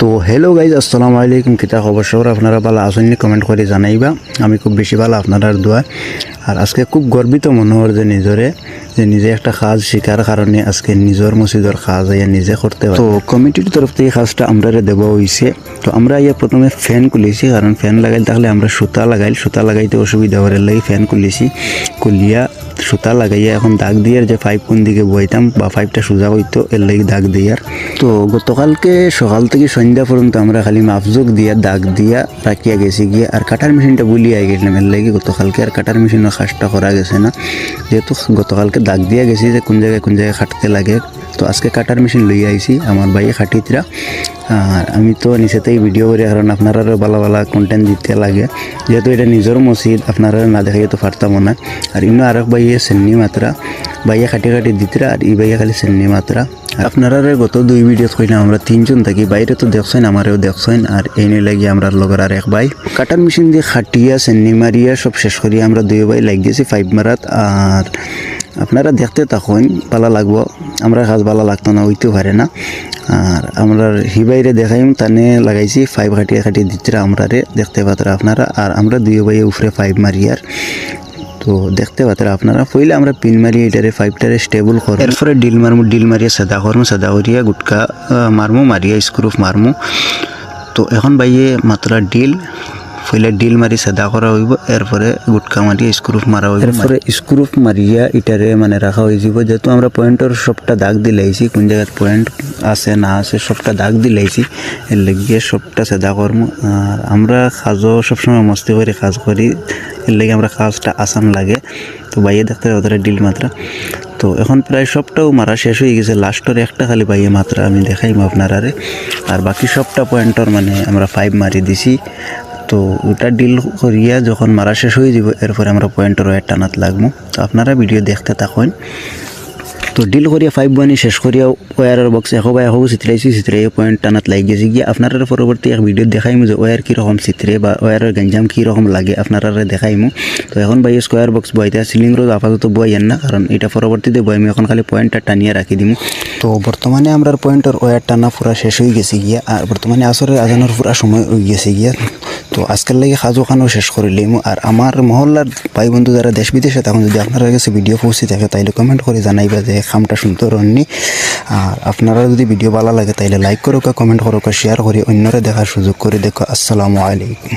তো hello guys, আসসালামু আলাইকুম। কিতা খবর সবার? আপনারা ভালো আছেন? কমেন্ট করে জানাইবা। আমি খুব বেশি ভালো, আপনার দোয়া। আর আজকে খুব গর্বিত মনে হয় যে নিজে একটা কাজ শিকার কারণে আজকে নিজের মসজিদের কাজ নিজে করতে পারি। তো কমিটির তরফ থেকে কাজটা আমরা দেওয়া হয়েছে। তো আমরা প্রথমে ফ্যান খুলেছি, কারণ ফ্যান লাগাই থাকলে আমরা সুতা লাগাইতে অসুবিধা করে লাগে ফ্যান খুলিয়া সুতা লাগাইয়া এখন দাগ দিয়ে যে পাইপ কোন দিকে বইতাম বা পাইপটা সোজা হইতো এর লাগে দাগ দিয়ার। তো গতকালকে সকাল থেকে সন্ধ্যা পর্যন্ত আমরা খালি মাপজোক দিয়া দাগ দিয়া রাখিয়া গেছি গিয়ে, আর কাটার মেশিনটা বুলিয়ে গেছিলাম এর লাগে গতকালকে আর কাটার মেশিনের কাজটা করা গেছে না, যেহেতু গতকালকে দাগ দিয়া গেছি যে কোন জায়গায় খাটতে লাগে। তো আজকে কাটার মেশিন লইয়া আইছি আমার ভাই খাটিতরা। আর আমি তো নিচেতেই ভিডিও করি, কারণ আপনারা ভালো কন্টেন্ট দিতে লাগে, যেহেতু এটা নিজের মসজিদ, আপনারা না দেখাই তো পারতাম না। আর ইনো আরেক ভাইয়ে সেন্নি মাত্রা ভাইয়া খাটি দিতরা, আর ই ভাইয়া খালি সেন্নি মাত্রা। আপনারা গত 2 ভিডিও কইলাম আমরা 3 জন থাকি, বাইরে তো দেখছেন, আমারও দেখছেন। আর এই নিয়ে লাগি আমরা লগর আর এক ভাই কাটার মেশিন দিয়ে খাটিয়া সেন্নি মারিয়া সব শেষ করিয়া আমরা 2 ভাই লাগ গেছি 5 মারাত। আর আপনারা দেখতে তখন ভালো লাগবো, আমরা কাজ ভালো লাগতো না, হইতেও পারে না। আর আমরা হিবাইরে দেখাইম তানে লাগাইছি 5 খাটিয়ে দিতরা আমরা দেখতে পাত্রা আপনারা। আর আমরা 2 ভাইয়ে উপরে 5 মারিয়ার, তো দেখতে পাত্রা আপনারা। পইলে আমরা পিন মারি এটারে 5টারে স্টেবল করব, এরপরে ডিল মারিয়া সাদা করিয়া গুটকা মারিয়া স্ক্রুপ মারমু। তো এখন ভাইয়ে মাত্র পইলে ডিল মারি সাদা করা হইব, এরপরে গুটকা মারিয়া স্ক্রুপ মারা হইব। এরপরে স্ক্রুপ মারিয়া এটারে রাখা হয়ে যাব, যেহেতু আমরা পয়েন্টের সবটা দাগ দিলাইছি, কোন জায়গায় পয়েন্ট আছে না আছে সবটা দাগ দিলাইছি, এর লাগিয়ে সবটা সাদা করবো। আর আমরা কাজও সবসময় মস্তি করে কাজ করি, এর লাগে আমরা কাজটা আসান লাগে। তো বাইয়ে দেখতে ওদের ডিল মাত্রা। তো এখন প্রায় সবটাও মারা শেষ হয়ে গেছে, লাস্টের একটা খালি বাইয়ে মাত্রা আমি দেখাইম আপনারারে। আর বাকি সবটা পয়েন্টর আমরা 5 মারি দিছি। তো ওটা ডিল করিয়া যখন মারা শেষ হয়ে যাব, এরপরে আমরা পয়েন্টের ওয়ার টানাত লাগবো। তো আপনারা ভিডিও দেখতে থাকুন। তো ডিল করিয়া 5 বানি শেষ করিয়া ওয়ারের বক্স একো চিত্রাই পয়েন্ট টানাত লাগি গেছে গিয়ে। আপনারা পরবর্তী এক ভিডিও দেখাইমু যে ওয়ার কীরকম চিত্রে বা ওয়ারের গঞ্জাম কীরকম লাগে আপনারা দেখাইমু। তো এখন ভাই স্কোয়ার বক্স বইতে সিলিং রোড আপাতত বইয়েন না, কারণ এটা পরবর্তীতে বইমু, এখন খালি পয়েন্টটা টানিয়ে রাখি দিমু। তো বর্তমানে আমরা পয়েন্টের ওয়ার টানা পুরা শেষ হয়ে গেছে গিয়া, আর বর্তমানে আসরের আজানোর পুরা সময় হয়ে গেছে গিয়া। তো আজকের লাগে খাজোখানও শেষ করে লইমু। আর আমার মহল্লার ভাই বন্ধু যারা দেশ বিদেশে তখন যদি আপনার কাছে ভিডিও পৌঁছে থাকে তাইলে কমেন্ট করে জানাইবা যে খামটা শুনতে রননি। আর আপনারা যদি ভিডিও ভালো লাগে তাইলে লাইক করো, কমেন্ট করো, শেয়ার করে অন্যরা দেখার সুযোগ করে দেখো। আসসালামু আলাইকুম।